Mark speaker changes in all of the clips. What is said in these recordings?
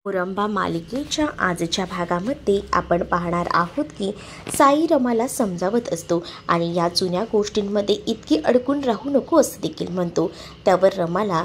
Speaker 1: मुरंबा मालिकेच्या आजच्या भागामध्ये आपण पाहणार आहोत की साई रमाला समजावत असतो आणि या जुन्या गोष्टींमध्ये इतकी अडकून राहू नको असं देखील म्हणतो। त्यावर रमाला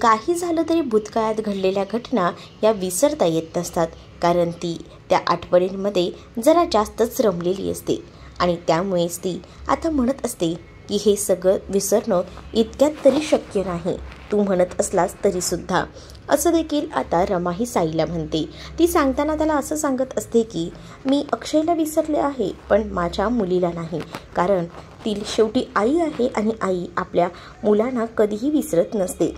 Speaker 1: काही झालं तरी भूतकाळात घडलेल्या घटना या विसरता येत नसतात, कारण ती त्या आठवणींमध्ये जरा जास्तच रमलेली असते आणि त्यामुळेच ती आता म्हणत असते की हे सगळं विसरणं इतक्यात तरी शक्य नाही, तू म्हणत असलास तरीसुद्धा, असं देखील आता रमा ही साईला म्हणते। ती सांगताना त्याला असं सांगत असते की मी अक्षयला विसरले आहे पण माझ्या मुलीला नाही, कारण ती शेवटी आई आहे आणि आई आपल्या मुलांना कधीही विसरत नसते,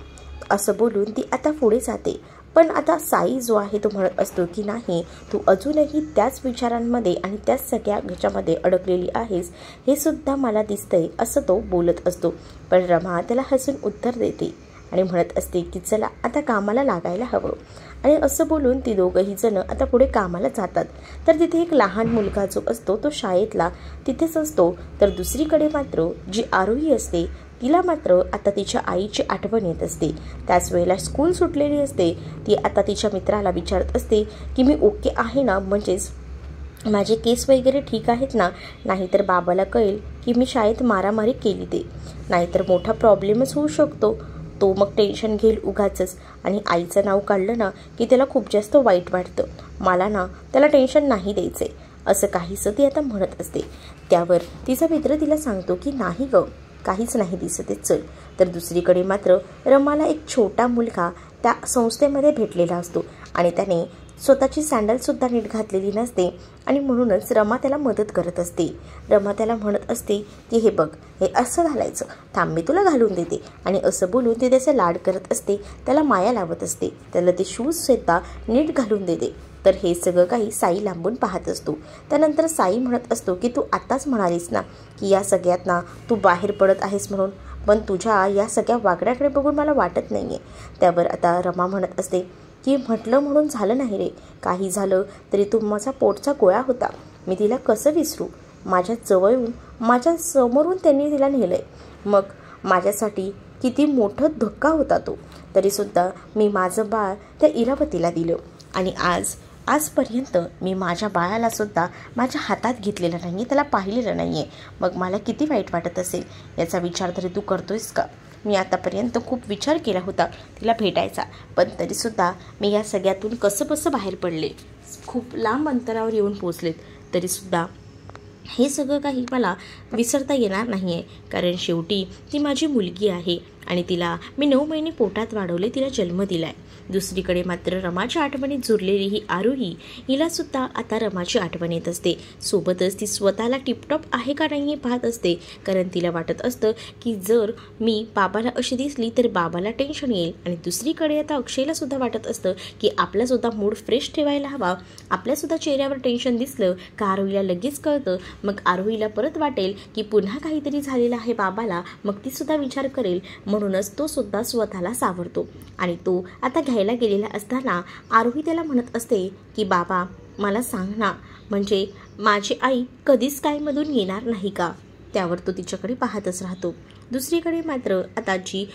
Speaker 1: असं बोलून ती आता पुढे जाते। पण आता साई जो आहे तो म्हणत असतो की नाही, तू अजूनही त्याच विचारांमध्ये आणि त्याच सगळ्या ह्याच्यामध्ये अडकलेली आहेस, हे सुद्धा मला दिसतंय, असं तो बोलत असतो। पण रमा त्याला हसून उत्तर देते आणि म्हणत असते की चला आता कामाला लागायला हवं, आणि असं बोलून ती दोघंही जण आता पुढे कामाला जातात। तर तिथे एक लहान मुलगा जो असतो तो शाळेतला तिथेच असतो, तर दुसरीकडे मात्र जी आरोही असते तिला मात्र आता तिच्या आईची आठवण येत असते। त्याच वेळेला स्कूल सुटलेली असते, ती आता तिच्या मित्राला विचारत असते की मी ओके आहे ना, म्हणजेच माझे केस वगैरे ठीक आहेत ना, नाहीतर बाबाला कळेल की मी शाळेत मारामारी केली ते, नाहीतर मोठा प्रॉब्लेमच होऊ शकतो, तो मग टेन्शन घेईल उगाचच, आणि आईचं नाव काढलं ना की त्याला खूप जास्त वाईट वाटतं, मला ना त्याला टेन्शन नाही द्यायचे, असं काहीसं ती आता म्हणत असते। त्यावर तिचा मित्र तिला सांगतो की नाही गं, काहीच नाही दिसत आहे, चल। तर दुसरीकडे मात्र रमाला एक छोटा मुलगा त्या संस्थेमध्ये भेटलेला असतो आणि त्याने स्वतःची सँडलसुद्धा नीट घातलेली नसते आणि म्हणूनच रमा त्याला मदत करत असते। रमा त्याला म्हणत असते की हे बघ, हे असं घालायचं, थांब मी तुला घालून देते, आणि असं बोलून ती त्याचे लाड करत असते, त्याला माया लावत असते, त्याला ते शूजसुद्धा नीट घालून देते। तर हे सगळं काही साई लांबून पाहत असतो। त्यानंतर साई म्हणत असतो की तू आत्ताच म्हणालीस ना की या सगळ्यात ना तू बाहेर पडत आहेस म्हणून, पण तुझ्या या सगळ्या वागण्याकडे बघून मला वाटत नाही आहे। त्यावर आता रमा म्हणत असते की म्हटलं म्हणून झालं नाही रे, काही झालं तरी तू माझा पोटचा गोळा होता, मी तिला कसं विसरू, माझ्या जवळून माझ्या समोरून त्यांनी तिला नेलंय, मग माझ्यासाठी किती मोठं धक्का होता तो, तरीसुद्धा मी माझं बाळ त्या इरावतीला दिलं, आणि आजपर्यंत मी माझ्या बाळाला सुद्धा माझ्या हातात घेतलेलं नाही, त्याला पाहिलेलं नाही आहे, मग मला किती वाईट वाटत असेल याचा विचार तरी तू करतोयस का? मी आतापर्यंत खूप विचार केला होता तिला भेटायचा, पण तरीसुद्धा मी या सगळ्यातून कसंबसं बाहेर पडले, खूप लांब अंतरावर येऊन पोचलेत, तरीसुद्धा हे सगळं काही मला विसरता येणार नाही आहे, कारण शेवटी ती माझी मुलगी आहे आणि तिला मी 9 महिने पोटात वाढवले, तिला जन्म दिला आहे। दुसरीकडे मात्र रमाच्या आठवणीत जुरलेली ही आरोही, हिलासुद्धा आता रमाची आठवण येत असते। सोबतच ती स्वतःला टिपटॉप आहे का नाही हे पाहत असते, कारण तिला वाटत असतं की जर मी बाबाला अशी दिसली तर बाबाला टेन्शन येईल, आणि दुसरीकडे आता अक्षयलासुद्धा वाटत असतं की आपलासुद्धा मूड फ्रेश ठेवायला हवा, आपल्यासुद्धा चेहऱ्यावर टेन्शन दिसलं का आरोहीला लगेच कळतं, मग आरोहीला परत वाटेल की पुन्हा काहीतरी झालेलं आहे बाबाला, मग तीसुद्धा विचार करेल, म्हणूनच तो सुद्धा स्वतःला सावरतो। आणि तो आता घ्यायला गेलेला असताना आरोही त्याला म्हणत असते की बाबा मला सांग ना, म्हणजे माझी आई कधीच कायमधून येणार नाही का? त्यावर तो तिच्याकडे पाहतच राहतो। दुसरीकडे मात्र आता जी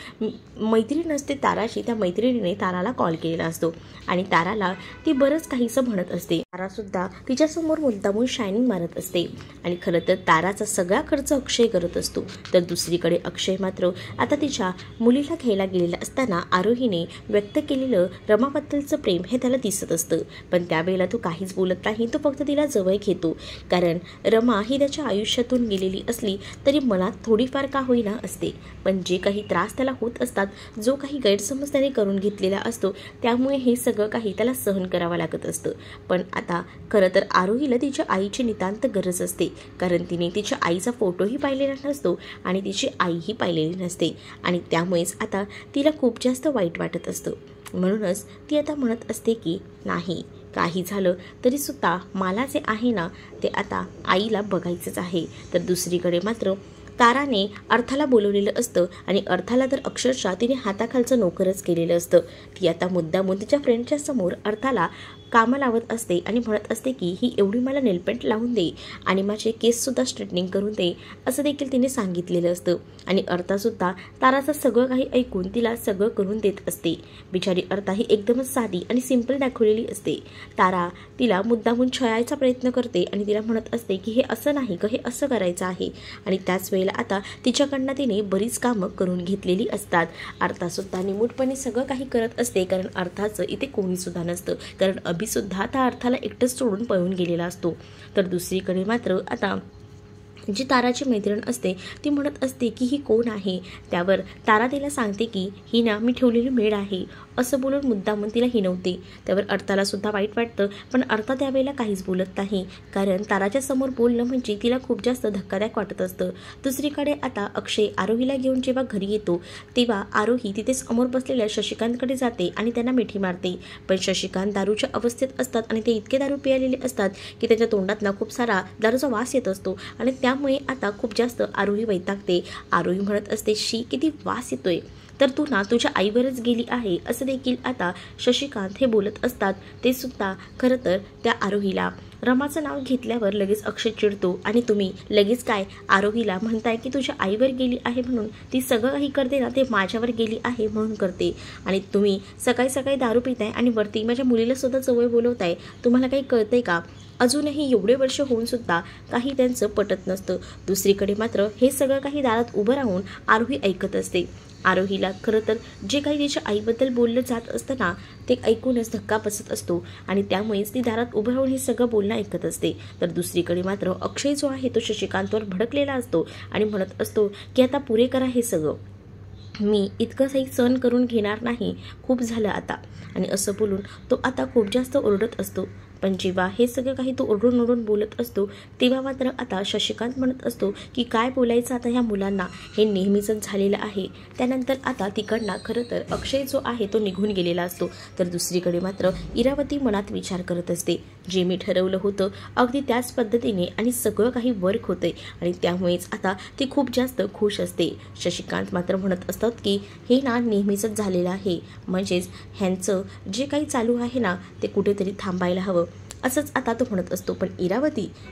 Speaker 1: मैत्रीण असते ताराची, त्या मैत्रिणीने ताराला कॉल केलेला असतो आणि ताराला ती बरंच काहीसं म्हणत असते। तारासुद्धा तिच्यासमोर मुद्दामून शायनिंग मारत असते आणि खरं तर ताराचा सगळा खर्च अक्षय करत असतो। तर दुसरीकडे अक्षय मात्र आता तिच्या मुलीला घ्यायला गेलेला असताना आरोहीने व्यक्त केलेलं रमाबद्दलचं प्रेम हे त्याला दिसत असतं, पण त्यावेळेला तो काहीच बोलत नाही, तो फक्त तिला जवळ घेतो, कारण रमा ही त्याच्या आयुष्यातून गेलेली असली तरी मनात थोडीफार का होईना असते, पण जे काही त्रास त्याला होत असतात, जो काही गैरसमज त्याने करून घेतलेला असतो, त्यामुळे हे सगळं काही त्याला सहन करावं लागत असतं। पण आता खरं तर आरोहीला तिच्या आईची नितांत गरज असते, कारण तिने तिच्या आईचा फोटोही पाहिलेला नसतो आणि तिची आईही पाहिलेली नसते, आणि त्यामुळेच आता तिला खूप जास्त वाईट वाटत असतं। म्हणूनच ती आता म्हणत असते की नाही, काही झालं तरीसुद्धा मला जे आहे ना ते आता आईला बघायचंच आहे। तर दुसरीकडे मात्र ताराने अर्थाला बोलवलेलं असतं आणि अर्थाला तर अक्षरशः तिने हाताखालचं नोकरच केलेलं असतं. ती आता मुद्दामून तिच्या फ्रेंडच्या समोर अर्थाला कामं लावत असते आणि म्हणत असते की ही एवढी मला नेलपेंट लावून दे आणि माझे केससुद्धा स्ट्रेटनिंग करून दे असं देखील तिने सांगितलेलं असतं. आणि अर्थासुद्धा ताराचं सगळं काही ऐकून तिला सगळं करून देत असते. बिचारी अर्था ही एकदमच साधी आणि सिंपल दाखवलेली असते. तारा तिला मुद्दामून छळायचा प्रयत्न करते आणि तिला म्हणत असते की हे असं नाही ग, हे असं करायचं आहे. आणि त्याच वेळेला आता तिच्याकडनं तिने बरीच कामं करून घेतलेली असतात. अर्थासुद्धा निमूटपणे सगळं काही करत असते, कारण अर्थाचं इथे कोणीसुद्धा नसतं, कारण अभिसुद्धा त्या अर्थाला एकटंच सोडून पळून गेलेला असतो. तर दुसरीकडे मात्र आता जी ताराची मैत्रीण असते ती म्हणत असते की ही कोण आहे. त्यावर तारा तिला सांगते की ही ना मी ठेवलेली मेड आहे असं बोलून मुद्दामून तिला हिणवते. त्यावर अर्थाला सुद्धा वाईट वाटतं, पण अर्था त्यावेळेला काहीच बोलत नाही, कारण ताराच्या समोर बोलणं म्हणजे तिला खूप जास्त धक्कादायक वाटत असतं. दुसरीकडे आता अक्षय आरोहीला घेऊन जेव्हा घरी येतो तेव्हा आरोही तिथे समोर बसलेल्या शशिकांतकडे जाते आणि त्यांना मिठी मारते. पण शशिकांत दारूच्या अवस्थेत असतात आणि ते इतके दारू पियालेले असतात की त्याच्या तोंडातला खूप सारा दारूचा वास येत असतो आणि त्यामुळे आता खूप जास्त आरोही वैतागते. आरोही म्हणत असते शी किती वास येतोय, तर तू ना तुझ्या आईवरच गेली आहे असं देखील आता शशिकांत हे बोलत असतात. ते सुद्धा खरं तर त्या आरोहीला रमाचं नाव घेतल्यावर लगेच अक्षय चिडतो आणि तुम्ही लगेच काय आरोहीला म्हणताय की तुझ्या आईवर गेली आहे म्हणून, ती सगळं काही करते ना ते माझ्यावर गेली आहे म्हणून करते, आणि तुम्ही सकाळी सकाळी दारू पिताय आणि वरती माझ्या मुलीला सुद्धा जवळ बोलवताय. तुम्हाला काही कळतंय का? अजूनही एवढे वर्ष होऊन सुद्धा काही त्यांचं पटत नसतं. दुसरीकडे मात्र हे सगळं काही दारात उभं राहून आरोही ऐकत असते. आरोहीला खरं तर जे काही तिच्या आईबद्दल बोललं जात असतं ना ते ऐकूनच धक्का बसत असतो आणि त्यामुळेच ती दारात उभं राहून हे सगळं बोलणं ऐकत असते. तर दुसरीकडे मात्र अक्षय जो आहे तो शशिकांतवर भडकलेला असतो आणि म्हणत असतो की आता पुरे करा हे सगळं, मी इतकं काही सहन करून घेणार नाही, खूप झालं आता. आणि असं बोलून तो आता खूप जास्त ओरडत असतो. पण जेव्हा हे सगळं काही तो ओरडून ओरडून बोलत असतो तेव्हा मात्र आता शशिकांत म्हणत असतो की काय बोलायचं आता ह्या मुलांना, हे नेहमीचंच झालेलं आहे. त्यानंतर आता तिकडनं खरं तर अक्षय जो आहे तो निघून गेलेला असतो. तर दुसरीकडे मात्र इरावती मनात विचार करत असते, जे मी ठरवलं होतं अगदी त्याच पद्धतीने आणि सगळं काही वर्क होतंय आणि त्यामुळेच आता ती खूप जास्त खुश असते. शशिकांत मात्र म्हणत असतात की हे ना नेहमीचंच झालेलं आहे, म्हणजेच ह्यांचं जे काही चालू आहे ना ते कुठेतरी थांबायला हवं असंच आता तो म्हणत असतो. पण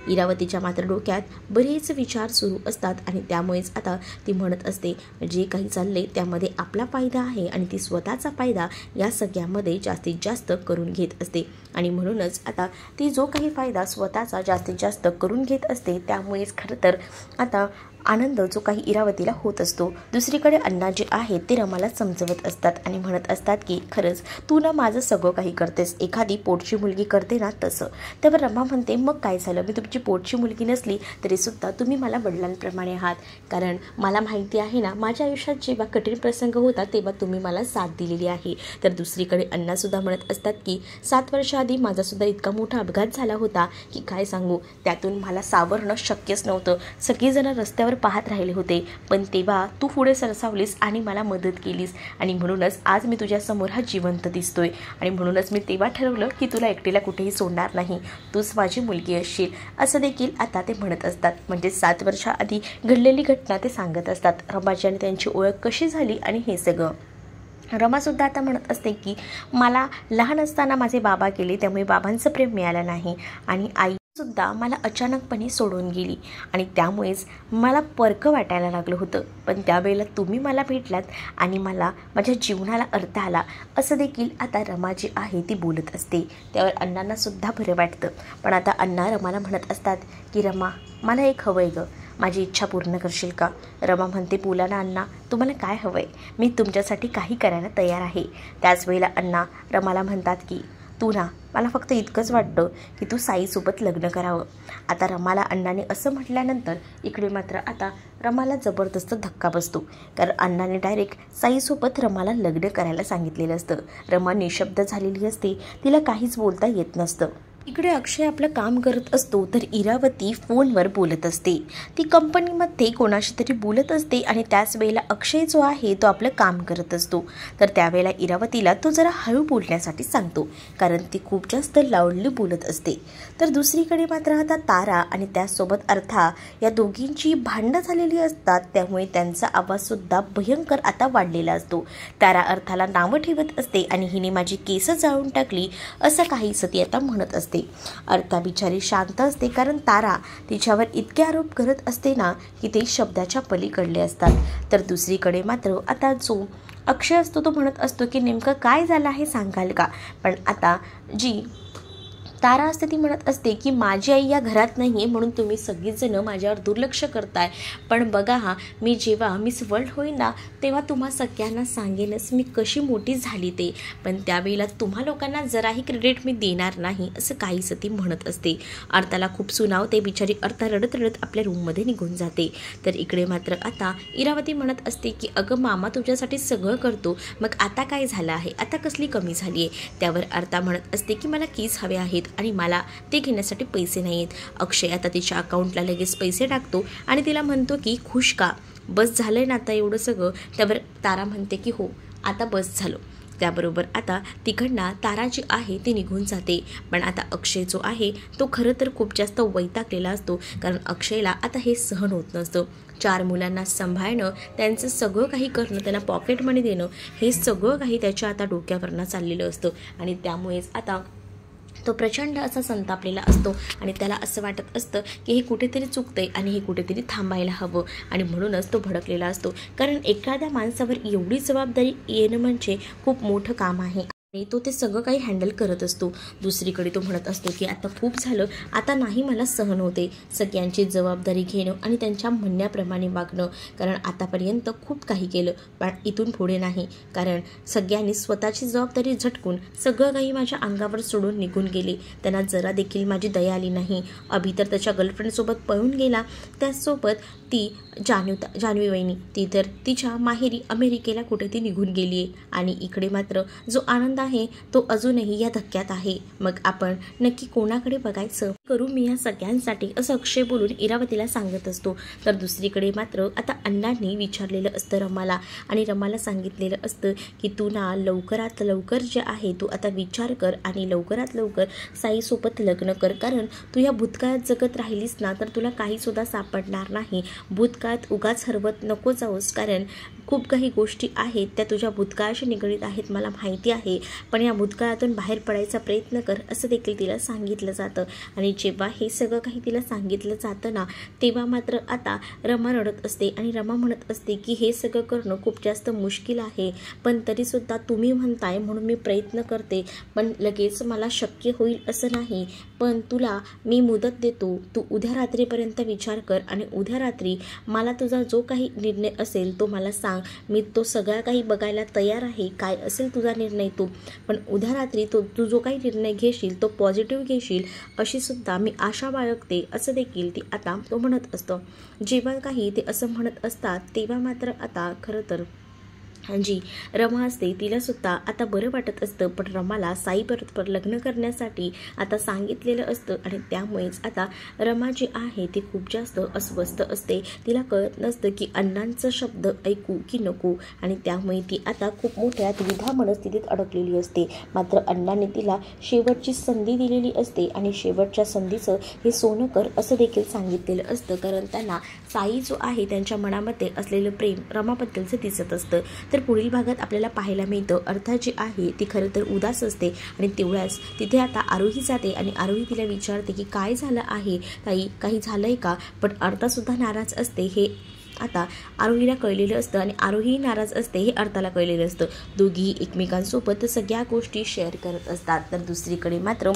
Speaker 1: इरावतीच्या मात्र डोक्यात बरेच विचार सुरू असतात आणि त्यामुळेच आता ती म्हणत असते जे काही चाललंय त्यामध्ये आपला फायदा आहे आणि ती स्वतःचा फायदा या सगळ्यामध्ये जास्तीत जास्त करून घेत असते. आणि म्हणूनच आता ती जो काही फायदा स्वतःचा जास्तीत जास्त करून घेत असते त्यामुळेच खरं तर आता आनंद जो काही इरावतीला होत असतो. दुसरीकडे अण्णा जे आहेत ते रमाला समजवत असतात आणि म्हणत असतात की खरंच तू ना माझं सगळं काही करतेस, एखादी पोटची मुलगी करते ना तसं. तेव्हा रमा म्हणते मग काय झालं, मी तुमची पोटची मुलगी नसली तरीसुद्धा तुम्ही मला वडिलांप्रमाणे आहात, कारण मला माहिती आहे ना माझ्या आयुष्यात जेव्हा कठीण प्रसंग होता तेव्हा तुम्ही मला साथ दिलेली आहे. तर दुसरीकडे अण्णासुद्धा म्हणत असतात की 7 वर्षाआधी माझासुद्धा इतका मोठा अपघात झाला होता की काय सांगू, त्यातून मला सावरणं शक्यच नव्हतं. सगळीजणं रस्त्यावर पाहत राहिले होते, पण तेव्हा तू पुढे सरसावलीस आणि मला मदत केलीस आणि म्हणूनच आज मी तुझ्या समोर हा जिवंत दिसतोय. आणि म्हणूनच मी तेव्हा ठरवलं की तुला एकटीला कुठेही सोडणार नाही, तूच माझी मुलगी असशील असं देखील आता ते म्हणत असतात. म्हणजे 7 वर्षाआधी घडलेली घटना ते सांगत असतात. रमाची आणि त्यांची ओळख कशी झाली आणि हे सगळं. रमासुद्धा आता म्हणत असते की मला लहान असताना माझे बाबा गेले, त्यामुळे बाबांचं प्रेम मिळालं नाही आणि आई सुद्धा मला अचानकपणे सोडून गेली आणि त्यामुळेच मला परकं वाटायला लागलं होतं. पण त्यावेळेला तुम्ही मला भेटलात आणि मला माझ्या जीवनाला अर्थ आला असं देखील आता रमा जी आहे ती बोलत असते. त्यावर अण्णांना सुद्धा बरं वाटतं. पण आता अण्णा रमाला म्हणत असतात की रमा मला एक हवं आहे गं, माझी इच्छा पूर्ण करशील का? रमा म्हणते बोला ना अण्णा, तुम्हाला काय हवं आहे, मी तुमच्यासाठी काही करायला तयार आहे. त्याच वेळेला अण्णा रमाला म्हणतात की तू ना मला फक्त इतकंच वाटतं की तू साईसोबत लग्न करावं. आता रमाला अण्णाने असं म्हटल्यानंतर इकडे मात्र आता रमाला जबरदस्त धक्का बसतो, कारण अण्णाने डायरेक्ट साईसोबत रमाला लग्न करायला सांगितलेलं असतं. रमा निशब्द झालेली असते, तिला काहीच बोलता येत नसतं. इकडे अक्षय आपलं काम करत असतो तर इरावती फोनवर बोलत असते. ती कंपनीमध्ये कोणाशी तरी बोलत असते आणि त्याच वेळेला अक्षय जो आहे तो आपलं काम करत असतो. तर त्यावेळेला इरावतीला तो जरा हळू बोलण्यासाठी सांगतो, कारण ती खूप जास्त लाऊडली बोलत असते. तर दुसरीकडे मात्र आता तारा आणि त्याचसोबत अर्था या दोघींची भांडणं झालेली असतात. त्यामुळे त्यांचा आवाजसुद्धा भयंकर आता वाढलेला असतो. तारा अर्थाला नावं ठेवत असते आणि हिने माझी केस जाळून टाकली असं काहीसं ती आता म्हणत असते. अर्था बिचारी शांत असते, कारण तारा तिच्यावर इतके आरोप करत असते ना की ते शब्दाच्या पलीकडले असतात. तर दुसरीकडे मात्र आता जो अक्षय असतो तो म्हणत असतो की नेमकं काय झालं आहे सांगाल का. पण आता जी तारा असते ती म्हणत असते की माझी आई या घरात नाही आहे म्हणून तुम्ही सगळीजणं माझ्यावर दुर्लक्ष करताय. पण बघा मी जेव्हा मिस वर्ल्ड होईल ना तेव्हा तुम्हा सगळ्यांना सांगेनच मी कशी मोठी झाली ते. पण त्यावेळेला तुम्हा लोकांना जराही क्रेडिट मी देणार नाही असं काहीसं ती म्हणत असते. अर्थाला खूप सुनावते. बिचारी अर्था रडत रडत आपल्या रूममध्ये निघून जाते. तर इकडे मात्र आता इरावती म्हणत असते की अगं मामा तुझ्यासाठी सगळं करतो, मग आता काय झालं आहे, आता कसली कमी झाली आहे. त्यावर अर्था म्हणत असते की मला कीज हवे आहेत आणि मला ते घेण्यासाठी पैसे नाही आहेत. अक्षय आता तिच्या अकाउंटला लगेच पैसे टाकतो आणि तिला म्हणतो की खुश का, बस झालंय ना आता एवढं सगळं. त्यावर तारा म्हणते की हो आता बस झालं. त्याबरोबर आता तिकडनं तारा जी आहे ती निघून जाते. पण आता अक्षय जो आहे तो खरं तर खूप जास्त वैतागलेला असतो, कारण अक्षयला आता हे सहन होत नसतं. 4 मुलांना सांभाळणं, त्यांचं सगळं काही करणं, त्यांना पॉकेट मनी देणं, हे सगळं काही त्याच्या आता डोक्यावरनं चाललेलं असतं. आणि त्यामुळेच आता तो प्रचंड असा संतापलेला असतो आणि त्याला असं वाटत असतं की हे कुठेतरी चुकतंय आणि हे कुठेतरी थांबायला हवं. आणि म्हणूनच तो भडकलेला असतो, कारण एखाद्या माणसावर एवढी जबाबदारी येणं म्हणजे खूप मोठं काम आहे आणि तो ते सगळं काही हँडल करत असतो. दुसरीकडे तो म्हणत असतो की आता खूप झालं, आता नाही मला सहन होते सगळ्यांची जबाबदारी घेणं आणि त्यांच्या म्हणण्याप्रमाणे वागणं, कारण आतापर्यंत खूप काही केलं पण इथून पुढे नाही. कारण सगळ्यांनी स्वतःची जबाबदारी झटकून सगळं काही माझ्या अंगावर सोडून निघून गेले. त्यांना जरा देखील माझी दया आली नाही. अभि तर त्याच्या गर्लफ्रेंडसोबत पळून गेला. त्याचसोबत ती जान्हवी वहिनी ती तर तिच्या माहेरी अमेरिकेला कुठे ती निघून गेली आहे. आणि इकडे मात्र जो आनंद आहे तो अजूनही या धक्क्यात आहे. मग आपण नक्की कोणाकडे बघायचं करू मी या सगळ्यांसाठी असं अक्षय बोलून इरावतीला सांगत असतो. तर दुसरीकडे मात्र आता अण्णांनी विचारलेलं असतं रमाला आणि रमाला सांगितलेलं असतं की तू ना लवकरात लवकर जे आहे तू आता विचार कर आणि लवकरात लवकर साईसोबत लग्न कर, कारण तू या भूतकाळात जगत राहिलीस ना तर तुला काहीसुद्धा सापडणार नाही. भूतकाळात उगाच हरवत नको जाऊस, कारण खूप काही गोष्टी आहेत त्या तुझ्या भूतकाळाशी निगडीत आहेत मला माहिती आहे. पण या भूतकाळातून बाहेर पडायचा प्रयत्न कर असं देखील तिला सांगितलं जातं. आणि जेव्हा हे सगळं काही तिला सांगितलं जातं ना तेव्हा मात्र आता रमा रडत असते आणि रमा म्हणत असते की हे सगळं करणं खूप जास्त मुश्किल आहे, पण तरीसुद्धा तुम्ही म्हणताय म्हणून मी प्रयत्न करते, पण लगेच मला शक्य होईल असं नाही. पण तुला मी मुदत देतो, तू उद्या रात्रीपर्यंत विचार कर आणि उद्या रात्री मला तुझा जो काही निर्णय असेल तो मला सांग. मी तो सगळा काही बघायला तयार आहे, काय असेल तुझा निर्णय तो. पण उद्या रात्री तू जो काही निर्णय घेशील तो पॉझिटिव्ह घेशील अशी सुद्धा मी आशा बाळगते असं देखील ती आता तो म्हणत असतो. जेव्हा काही ते असं म्हणत असतात तेव्हा मात्र आता खरं तर जी रमा असते तिलासुद्धा आता बरं वाटत असतं. पण रमाला साईबरोबर लग्न करण्यासाठी आता सांगितलेलं असतं आणि त्यामुळेच आता रमा जी आहे ती खूप जास्त अस्वस्थ असते. तिला कळत नसतं की अण्णांचा शब्द ऐकू की नको आणि त्यामुळे ती आता खूप मोठ्या द्विधा मनस्थितीत अडकलेली असते. मात्र अण्णांनी तिला शेवटची संधी दिलेली असते आणि शेवटच्या संधीचं हे सोनं कर असं देखील सांगितलेलं असतं, कारण त्यांना साई जो आहे त्यांच्या मनामध्ये असलेलं प्रेम रमाबद्दलचं दिसत असतं. तर पुढील भागात आपल्याला पाहायला मिळतं अर्था जी आहे ती खरं तर उदास असते आणि तेवढ्याच तिथे आता आरोही जाते आणि आरोही तिला विचारते की काय झालं आहे ताई, काही झालंय का. पण अर्थासुद्धा नाराज असते हे आता आरोहीला कळलेलं असतं आणि आरोही नाराज असते हे अर्थाला कळलेलं असतं. दोघी एकमेकांसोबत सगळ्या गोष्टी शेअर करत असतात. तर दुसरीकडे मात्र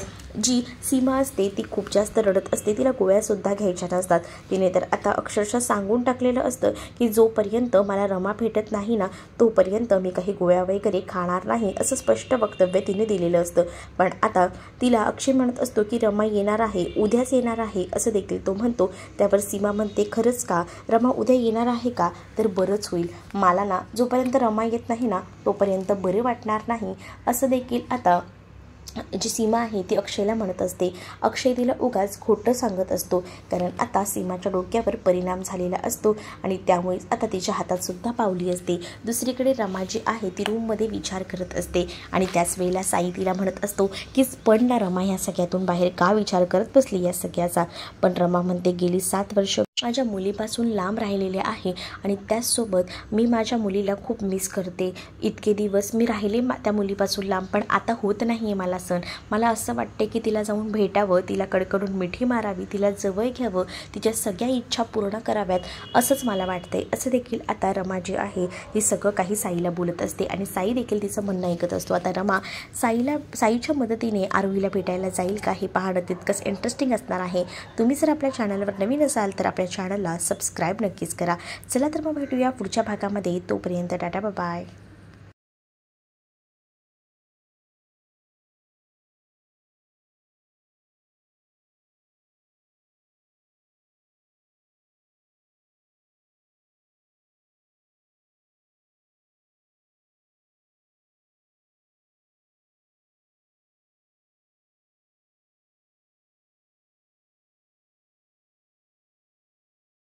Speaker 1: जी सीमा असते ती खूप जास्त रडत असते. तिला गोळ्यासुद्धा घ्यायच्या नसतात. तिने तर आता अक्षरशः सांगून टाकलेलं असतं की जोपर्यंत मला रमा भेटत नाही ना तोपर्यंत मी काही गोळ्या वगैरे खाणार नाही असं स्पष्ट वक्तव्य तिने दिलेलं असतं. पण आता तिला अक्षय म्हणत असतो की रमा येणार आहे, उद्याच येणार आहे असं देखील तो म्हणतो. त्यावर सीमा म्हणते खरंच का, रमा उद्या येणार आहे का, तर बरंच होईल. मला ना जोपर्यंत रमा येत नाही ना तोपर्यंत बरे वाटणार नाही असं देखील आता जी सीमा आहे ती अक्षयला म्हणत असते. अक्षय तिला उगाच खोटं सांगत असतो, कारण आता सीमाच्या डोक्यावर परिणाम झालेला असतो आणि त्यामुळेच आता तिच्या हातात सुद्धा पावली असते. दुसरीकडे रमा जी आहे ती रूममध्ये विचार करत असते आणि त्याच वेळेला साई तिला म्हणत असतो की पण ना रमा ह्या सगळ्यातून बाहेर का विचार करत बसली या सगळ्याचा. पण रमा म्हणते गेली 7 वर्ष माझ्या मुलीपासून लांब राहिलेले आहे आणि त्याचसोबत मी माझ्या मुलीला खूप मिस करते. इतके दिवस मी राहिले त्या मुलीपासून लांब, पण आता होत नाही आहे मला सण. मला असं वाटते की तिला जाऊन भेटावं, तिला कडकडून मिठी मारावी, तिला जवळ घ्यावं, तिच्या सगळ्या इच्छा पूर्ण कराव्यात असंच मला वाटते. असं देखील आता रमा जी आहे ती सगळं काही साईला बोलत असते आणि साई देखील तिचं म्हणणं ऐकत असतो. आता रमा साईच्या मदतीने आरोहीला भेटायला जाईल का हे पाहणं तितकंच इंटरेस्टिंग असणार आहे. तुम्ही जर आपल्या चॅनलवर नवीन असाल तर आपल्या चॅनलला सबस्क्राईब नक्कीच करा. चला तर मग भेटूया पुढच्या भागामध्ये. तोपर्यंत टाटा बाय.